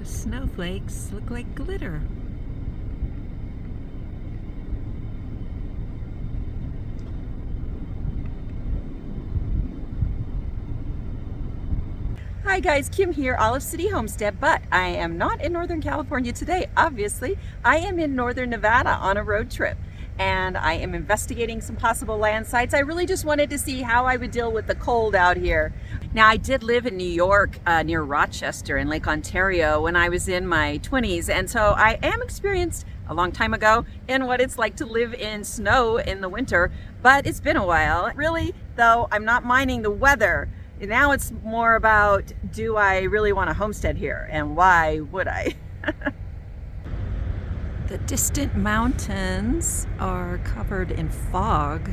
The snowflakes look like glitter. Hi guys, Kim here, Olive City Homestead, but I am not in Northern California today, obviously. I am in Northern Nevada on a road trip, and I am investigating some possible land sites. I really just wanted to see how I would deal with the cold out here. Now, I did live in New York near Rochester in Lake Ontario when I was in my 20s, and so I am experienced a long time ago in what it's like to live in snow in the winter, but it's been a while. Really, though, I'm not minding the weather. Now it's more about, do I really want a homestead here, and why would I? The distant mountains are covered in fog,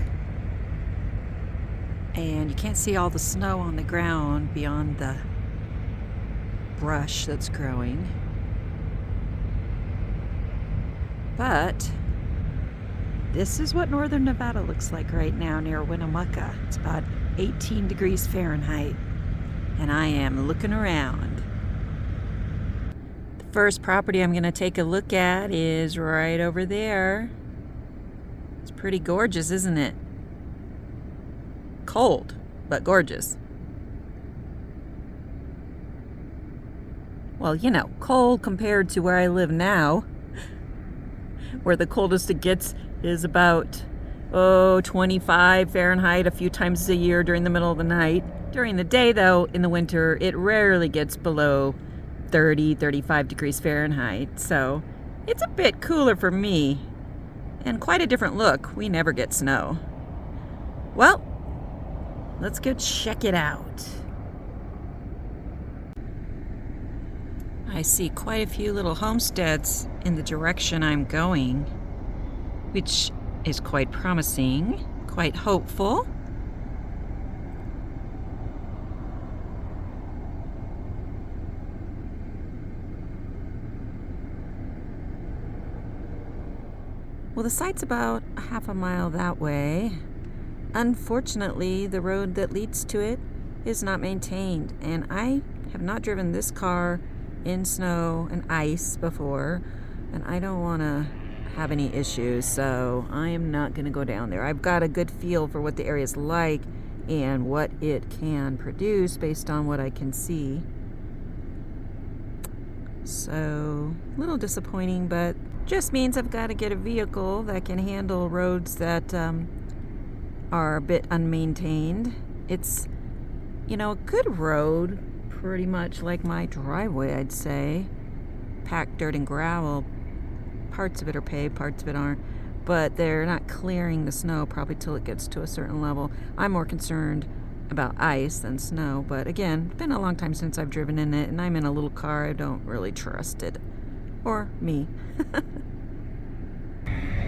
and you can't see all the snow on the ground beyond the brush that's growing. But this is what Northern Nevada looks like right now near Winnemucca. It's about 18 degrees Fahrenheit, and I am looking around. The first property I'm going to take a look at is right over there. It's pretty gorgeous, isn't it? Cold, but gorgeous. Well, you know, cold compared to where I live now, where the coldest it gets is about 25 Fahrenheit a few times a year during the middle of the night. During the day, though, in the winter, it rarely gets below 30, 35 degrees Fahrenheit. So it's a bit cooler for me, and quite a different look. We never get snow. Well, let's go check it out. I see quite a few little homesteads in the direction I'm going, which is quite promising, quite hopeful. Well, the site's about a half a mile that way. Unfortunately, the road that leads to it is not maintained, and I have not driven this car in snow and ice before, and I don't want to have any issues, so I am not going to go down there. I've got a good feel for what the area is like and what it can produce based on what I can see. So, a little disappointing, but just means I've got to get a vehicle that can handle roads that are a bit unmaintained. It's, you know, a good road, pretty much like my driveway, I'd say. Packed dirt and gravel. Parts of it are paved, parts of it aren't, but they're not clearing the snow probably till it gets to a certain level. I'm more concerned about ice than snow, but again, it's been a long time since I've driven in it, and I'm in a little car. I don't really trust it. Or me.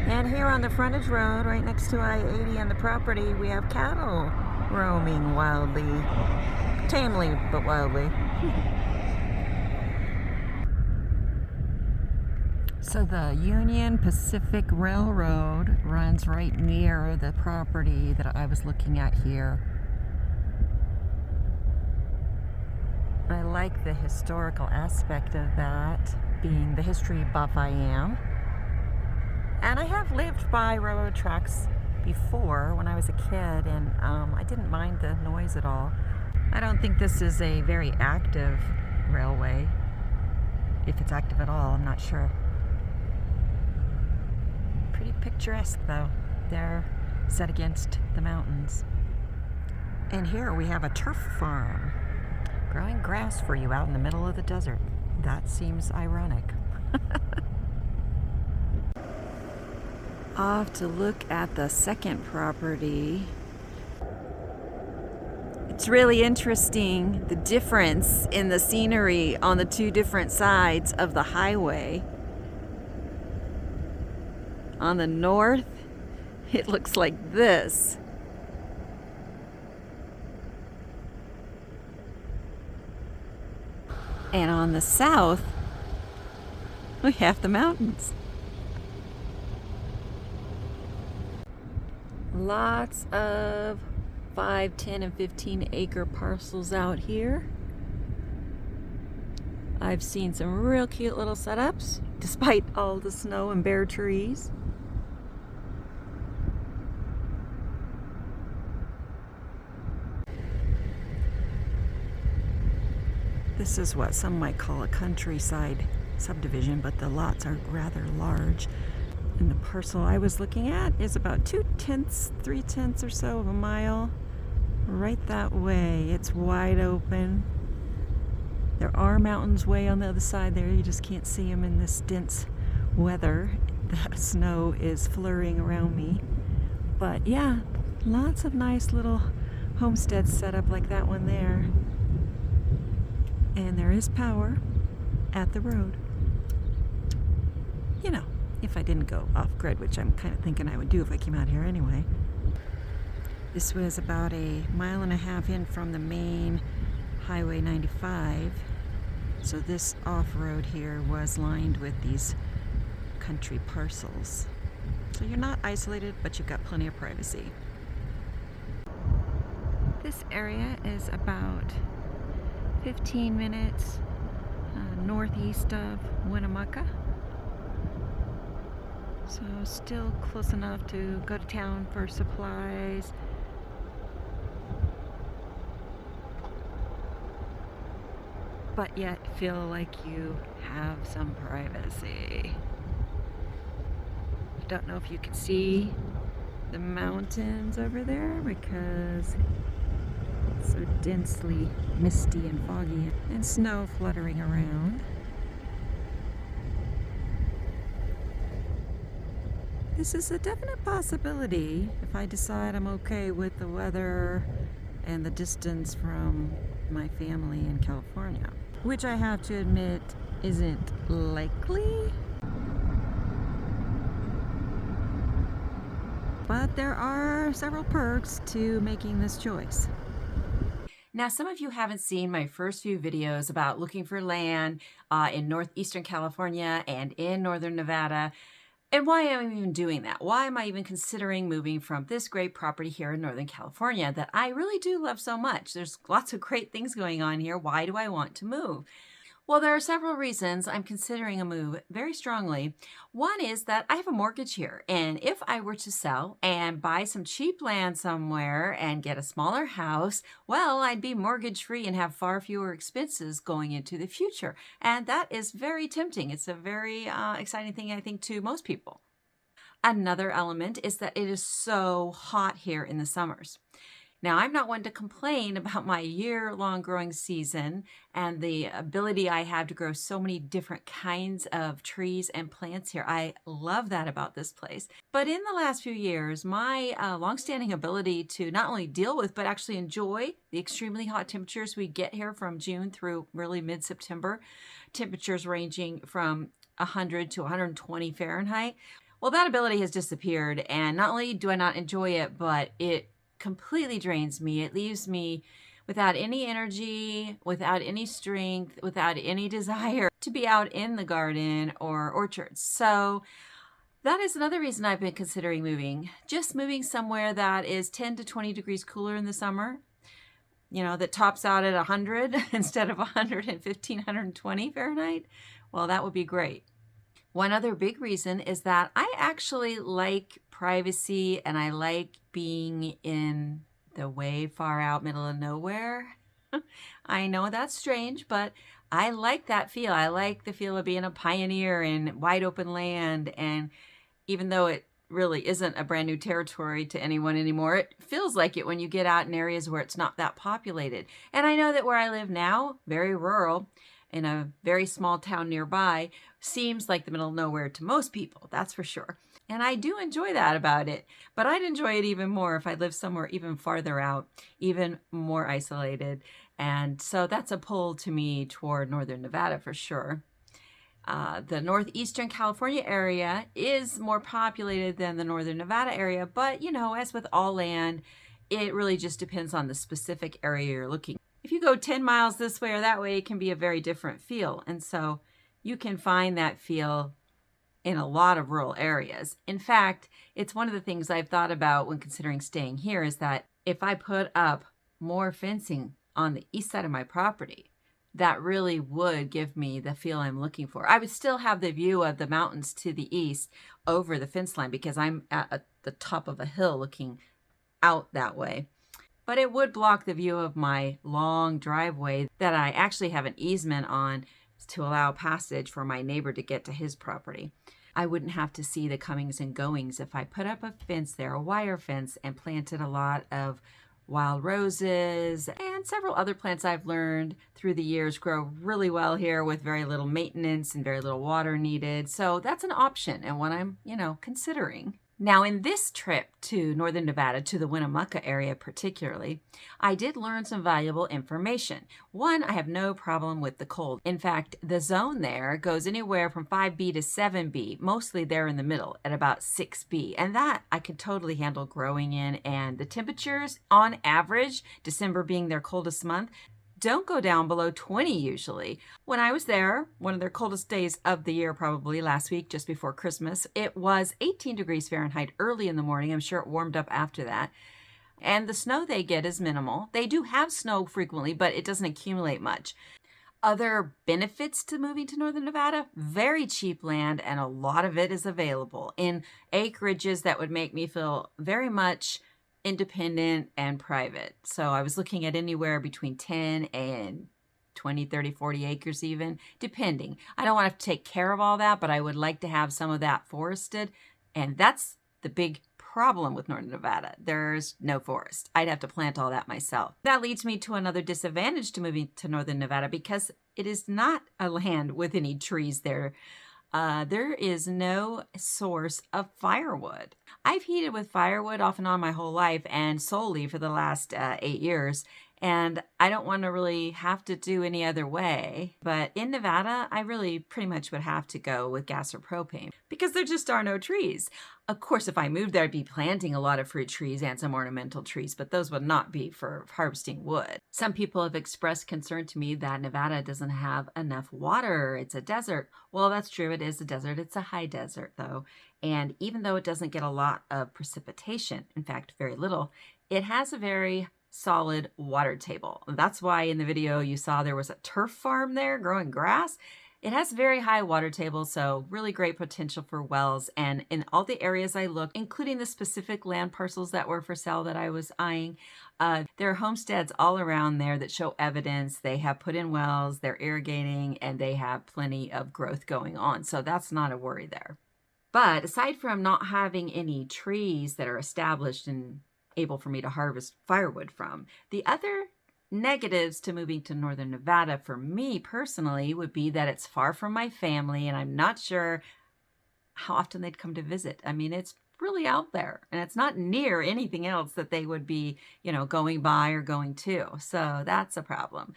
And here on the frontage road, right next to I-80 on the property, we have cattle roaming wildly. Tamely, but wildly. So the Union Pacific Railroad runs right near the property that I was looking at here. I like the historical aspect of that, being the history buff I am. And I have lived by railroad tracks before when I was a kid, and I didn't mind the noise at all. I don't think this is a very active railway. If it's active at all, I'm not sure. Pretty picturesque, though. They're set against the mountains. And here we have a turf farm, growing grass for you out in the middle of the desert. That seems ironic. Off to look at the second property. It's really interesting, the difference in the scenery on the two different sides of the highway. On the north, it looks like this. And on the south, we have the mountains. Lots of 5, 10, and 15 acre parcels out here. I've seen some real cute little setups despite all the snow and bare trees. This is what some might call a countryside subdivision, but the lots are rather large. And the parcel I was looking at is about 3/10 or so of a mile. Right that way. It's wide open. There are mountains way on the other side there. You just can't see them in this dense weather. The snow is flurrying around me. But yeah, lots of nice little homesteads set up like that one there. And there is power at the road. You know, if I didn't go off grid, which I'm kind of thinking I would do if I came out here anyway. This was about a mile and a half in from the main Highway 95. So this off-road here was lined with these country parcels. So you're not isolated, but you've got plenty of privacy. This area is about 15 minutes northeast of Winnemucca. So still close enough to go to town for supplies. But yet feel like you have some privacy. I don't know if you can see the mountains over there because it's so densely misty and foggy and snow fluttering around. This is a definite possibility if I decide I'm okay with the weather and the distance from my family in California, which I have to admit isn't likely. But there are several perks to making this choice. Now, some of you haven't seen my first few videos about looking for land in northeastern California and in northern Nevada. And why am I even doing that? Why am I even considering moving from this great property here in Northern California that I really do love so much? There's lots of great things going on here. Why do I want to move? Well, there are several reasons I'm considering a move very strongly. One is that I have a mortgage here, and if I were to sell and buy some cheap land somewhere and get a smaller house, well, I'd be mortgage free and have far fewer expenses going into the future. And that is very tempting. It's a very exciting thing, I think, to most people. Another element is that it is so hot here in the summers. Now, I'm not one to complain about my year-long growing season and the ability I have to grow so many different kinds of trees and plants here. I love that about this place. But in the last few years, my longstanding ability to not only deal with, but actually enjoy the extremely hot temperatures we get here from June through really mid-September, temperatures ranging from 100 to 120 Fahrenheit. Well, that ability has disappeared, and not only do I not enjoy it, but it completely drains me. It leaves me without any energy, without any strength, without any desire to be out in the garden or orchards. So that is another reason I've been considering moving. Just moving somewhere that is 10 to 20 degrees cooler in the summer, you know, that tops out at 100 instead of 115, 120 Fahrenheit. Well, that would be great. One other big reason is that I actually like privacy and I like being in the way far out middle of nowhere. I know that's strange, but I like that feel. I like the feel of being a pioneer in wide open land. And even though it really isn't a brand new territory to anyone anymore, it feels like it when you get out in areas where it's not that populated. And I know that where I live now, very rural, in a very small town nearby, seems like the middle of nowhere to most people, that's for sure. And I do enjoy that about it, but I'd enjoy it even more if I lived somewhere even farther out, even more isolated. And so that's a pull to me toward northern Nevada for sure. The northeastern California area is more populated than the northern Nevada area, but you know, as with all land, it really just depends on the specific area you're looking. If you go 10 miles this way or that way, it can be a very different feel. And so you can find that feel in a lot of rural areas. In fact, it's one of the things I've thought about when considering staying here is that if I put up more fencing on the east side of my property, that really would give me the feel I'm looking for. I would still have the view of the mountains to the east over the fence line because I'm at the top of a hill looking out that way. But it would block the view of my long driveway that I actually have an easement on to allow passage for my neighbor to get to his property. I wouldn't have to see the comings and goings if I put up a fence there, a wire fence, and planted a lot of wild roses and several other plants I've learned through the years grow really well here with very little maintenance and very little water needed. So that's an option and one I'm, considering. Now, in this trip to northern Nevada, to the Winnemucca area particularly, I did learn some valuable information. One, I have no problem with the cold. In fact, the zone there goes anywhere from 5B to 7B, mostly there in the middle at about 6B. And that I could totally handle growing in. And the temperatures, on average, December being their coldest month, don't go down below 20 usually. When I was there, one of their coldest days of the year, probably last week, just before Christmas, it was 18 degrees Fahrenheit early in the morning. I'm sure it warmed up after that. And the snow they get is minimal. They do have snow frequently, but it doesn't accumulate much. Other benefits to moving to northern Nevada: very cheap land, and a lot of it is available in acreages that would make me feel very much independent and private. So I was looking at anywhere between 10 and 20, 30, 40 acres even, depending. I don't want to have to take care of all that, but I would like to have some of that forested. And that's the big problem with northern Nevada. There's no forest. I'd have to plant all that myself. That leads me to another disadvantage to moving to northern Nevada because it is not a land with any trees there. There is no source of firewood. I've heated with firewood off and on my whole life and solely for the last 8 years. And I don't want to really have to do any other way. But in Nevada, I really pretty much would have to go with gas or propane because there just are no trees. Of course, if I moved there, I'd be planting a lot of fruit trees and some ornamental trees, but those would not be for harvesting wood. Some people have expressed concern to me that Nevada doesn't have enough water. It's a desert. Well, that's true. It is a desert. It's a high desert, though. And even though it doesn't get a lot of precipitation, in fact, very little, it has a very solid water table. That's why in the video you saw there was a turf farm there growing grass. It has very high water table, so really great potential for wells. And in all the areas I looked, including the specific land parcels that were for sale that I was eyeing, there are homesteads all around there that show evidence. They have put in wells, they're irrigating, and they have plenty of growth going on. So that's not a worry there. But aside from not having any trees that are established and able for me to harvest firewood from, the other negatives to moving to northern Nevada for me personally would be that it's far from my family and I'm not sure how often they'd come to visit. I mean, it's really out there and it's not near anything else that they would be, going by or going to. So that's a problem.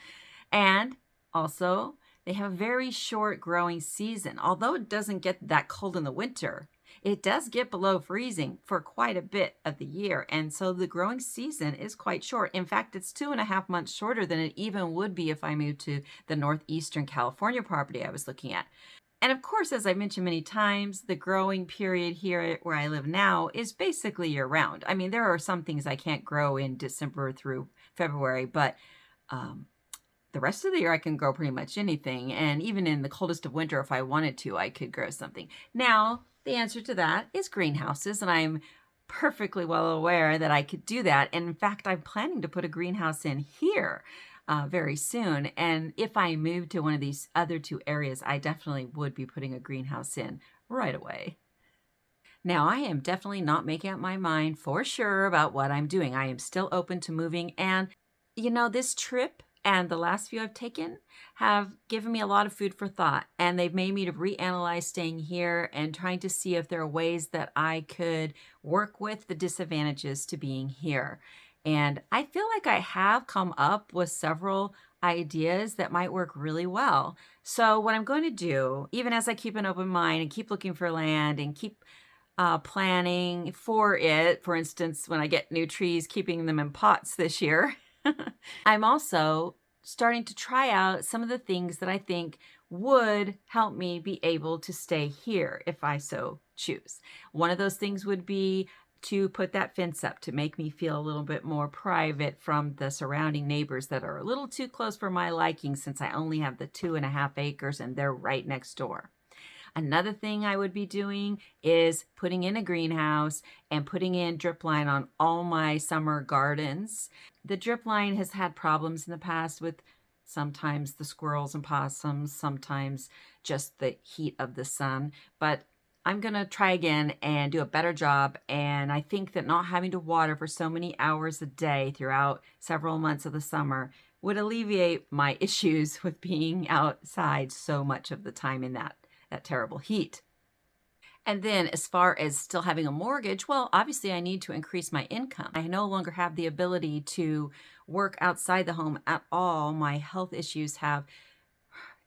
And also, they have a very short growing season. Although it doesn't get that cold in the winter, it does get below freezing for quite a bit of the year. And so the growing season is quite short. In fact, it's 2.5 months shorter than it even would be if I moved to the northeastern California property I was looking at. And of course, as I mentioned many times, the growing period here where I live now is basically year round. I mean, there are some things I can't grow in December through February, but the rest of the year I can grow pretty much anything. And even in the coldest of winter, if I wanted to, I could grow something. Now, the answer to that is greenhouses, and I'm perfectly well aware that I could do that. And in fact, I'm planning to put a greenhouse in here very soon. And if I move to one of these other two areas, I definitely would be putting a greenhouse in right away. Now, I am definitely not making up my mind for sure about what I'm doing. I am still open to moving. And, this trip and the last few I've taken have given me a lot of food for thought. And they've made me to reanalyze staying here and trying to see if there are ways that I could work with the disadvantages to being here. And I feel like I have come up with several ideas that might work really well. So what I'm going to do, even as I keep an open mind and keep looking for land and keep planning for it, for instance, when I get new trees, keeping them in pots this year, I'm also starting to try out some of the things that I think would help me be able to stay here if I so choose. One of those things would be to put that fence up to make me feel a little bit more private from the surrounding neighbors that are a little too close for my liking, since I only have the 2.5 acres and they're right next door. Another thing I would be doing is putting in a greenhouse and putting in drip line on all my summer gardens. The drip line has had problems in the past with sometimes the squirrels and possums, sometimes just the heat of the sun, but I'm gonna try again and do a better job. And I think that not having to water for so many hours a day throughout several months of the summer would alleviate my issues with being outside so much of the time in that terrible heat. And then as far as still having a mortgage, well, obviously I need to increase my income. I no longer have the ability to work outside the home at all. My health issues have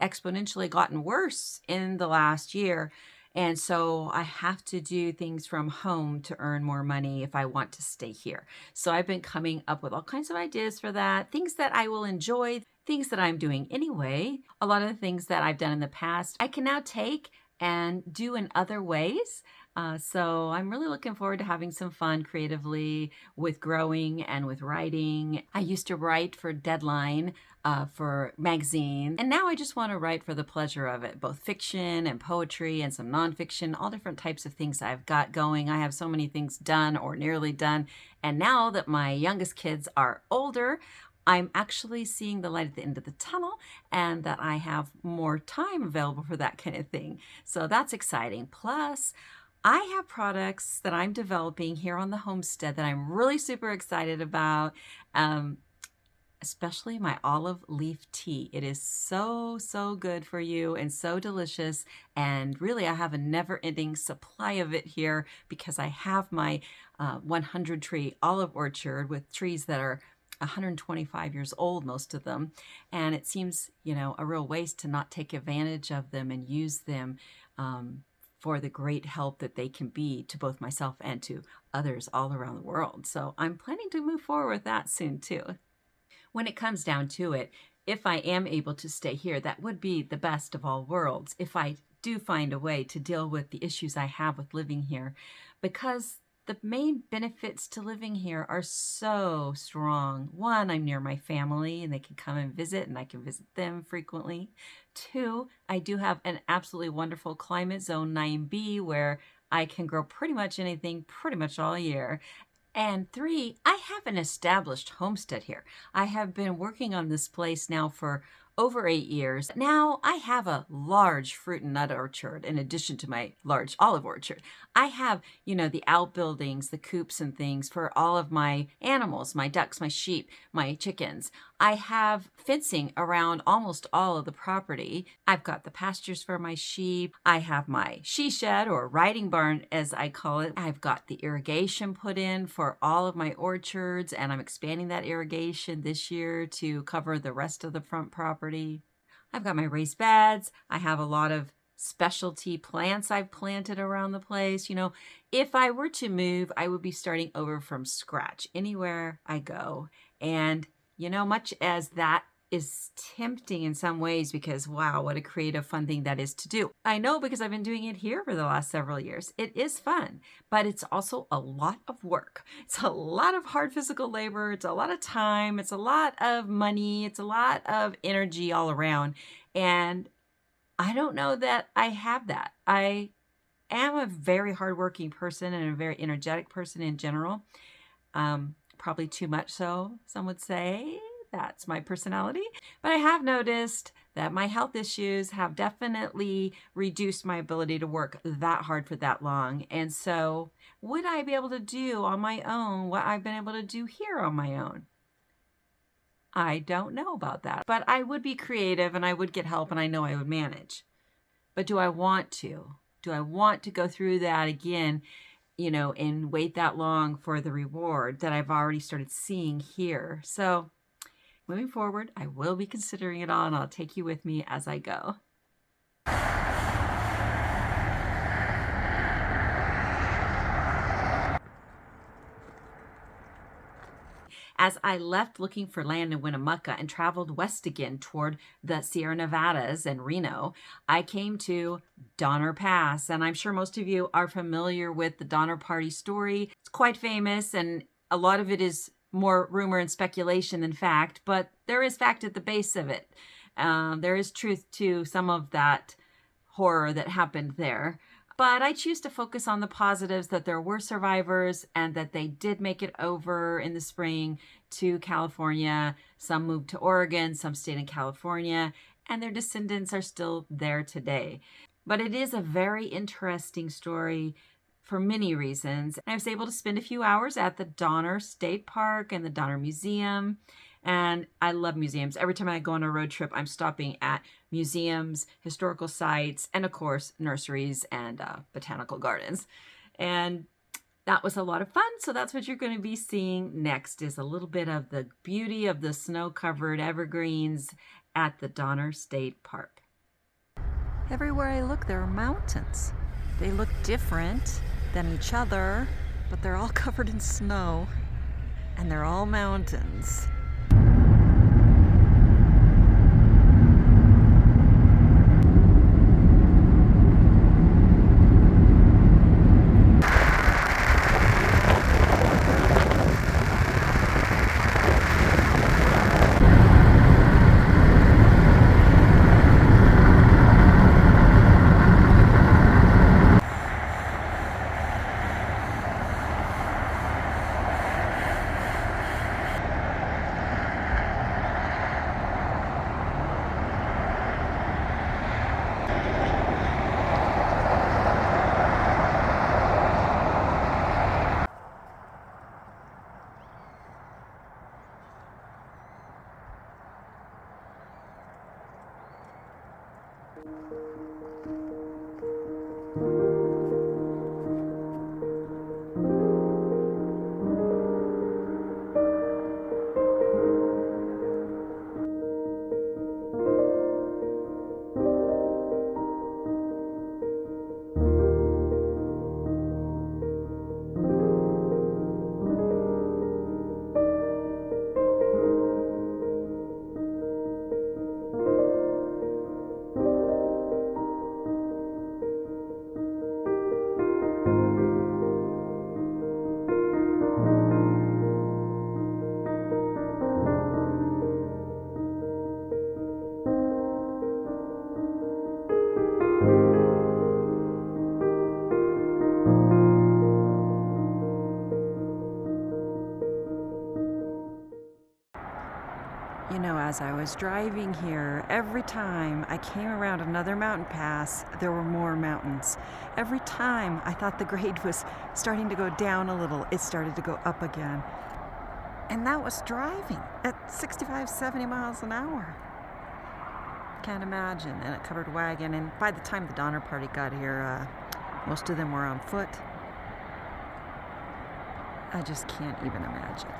exponentially gotten worse in the last year. And so I have to do things from home to earn more money if I want to stay here. So I've been coming up with all kinds of ideas for that, things that I will enjoy, things that I'm doing anyway. A lot of the things that I've done in the past, I can now take and do in other ways. So I'm really looking forward to having some fun creatively with growing and with writing. I used to write for Deadline, for magazine, and now I just want to write for the pleasure of it, both fiction and poetry and some nonfiction, all different types of things I've got going. I have so many things done or nearly done, and now that my youngest kids are older, I'm actually seeing the light at the end of the tunnel and that I have more time available for that kind of thing. So that's exciting. Plus, I have products that I'm developing here on the homestead that I'm really super excited about, especially my olive leaf tea. It is so, so good for you and so delicious. And really, I have a never-ending supply of it here because I have my 100 tree olive orchard with trees that are 125 years old, most of them. And it seems, a real waste to not take advantage of them and use them for the great help that they can be to both myself and to others all around the world. So I'm planning to move forward with that soon too. When it comes down to it, if I am able to stay here, that would be the best of all worlds if I do find a way to deal with the issues I have with living here, because the main benefits to living here are so strong. One, I'm near my family and they can come and visit and I can visit them frequently. Two, I do have an absolutely wonderful climate zone 9B where I can grow pretty much anything pretty much all year. And three, I have an established homestead here. I have been working on this place now for over 8 years. Now I have a large fruit and nut orchard in addition to my large olive orchard. I have, the outbuildings, the coops and things for all of my animals, my ducks, my sheep, my chickens. I have fencing around almost all of the property. I've got the pastures for my sheep. I have my she shed or riding barn, as I call it. I've got the irrigation put in for all of my orchards, and I'm expanding that irrigation this year to cover the rest of the front property. I've got my raised beds. I have a lot of specialty plants I've planted around the place. If I were to move, I would be starting over from scratch anywhere I go. And much as that is tempting in some ways, because wow, what a creative, fun thing that is to do. I know because I've been doing it here for the last several years. It is fun, but it's also a lot of work. It's a lot of hard physical labor. It's a lot of time. It's a lot of money. It's a lot of energy all around. And I don't know that I have that. I am a very hardworking person and a very energetic person in general. Probably too much so, some would say. That's my personality. But I have noticed that my health issues have definitely reduced my ability to work that hard for that long. And so would I be able to do on my own what I've been able to do here on my own? I don't know about that. But I would be creative and I would get help and I know I would manage. But do I want to? Do I want to go through that again? And wait that long for the reward that I've already started seeing here. So moving forward, I will be considering it all and I'll take you with me as I go. As I left looking for land in Winnemucca and traveled west again toward the Sierra Nevadas and Reno, I came to Donner Pass. And I'm sure most of you are familiar with the Donner Party story. It's quite famous, and a lot of it is more rumor and speculation than fact, but there is fact at the base of it. There is truth to some of that horror that happened there. But I choose to focus on the positives, that there were survivors and that they did make it over in the spring to California. Some moved to Oregon, some stayed in California, and their descendants are still there today. But it is a very interesting story for many reasons. I was able to spend a few hours at the Donner State Park and the Donner Museum. And I love museums. Every time I go on a road trip, I'm stopping at museums, historical sites, and of course, nurseries and botanical gardens. And that was a lot of fun. So that's what you're going to be seeing next, is a little bit of the beauty of the snow-covered evergreens at the Donner State Park. Everywhere I look, there are mountains. They look different than each other, but they're all covered in snow, and they're all mountains. You know, as I was driving here, every time I came around another mountain pass, there were more mountains. Every time I thought the grade was starting to go down a little, it started to go up again. And that was driving at 65, 70 miles an hour. Can't imagine. And a covered wagon. And by the time the Donner Party got here, most of them were on foot. I just can't even imagine.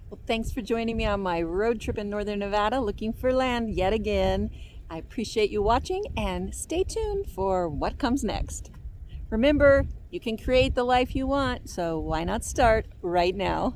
Well, thanks for joining me on my road trip in northern Nevada looking for land yet again. I appreciate you watching, and stay tuned for what comes next. Remember, you can create the life you want, so why not start right now?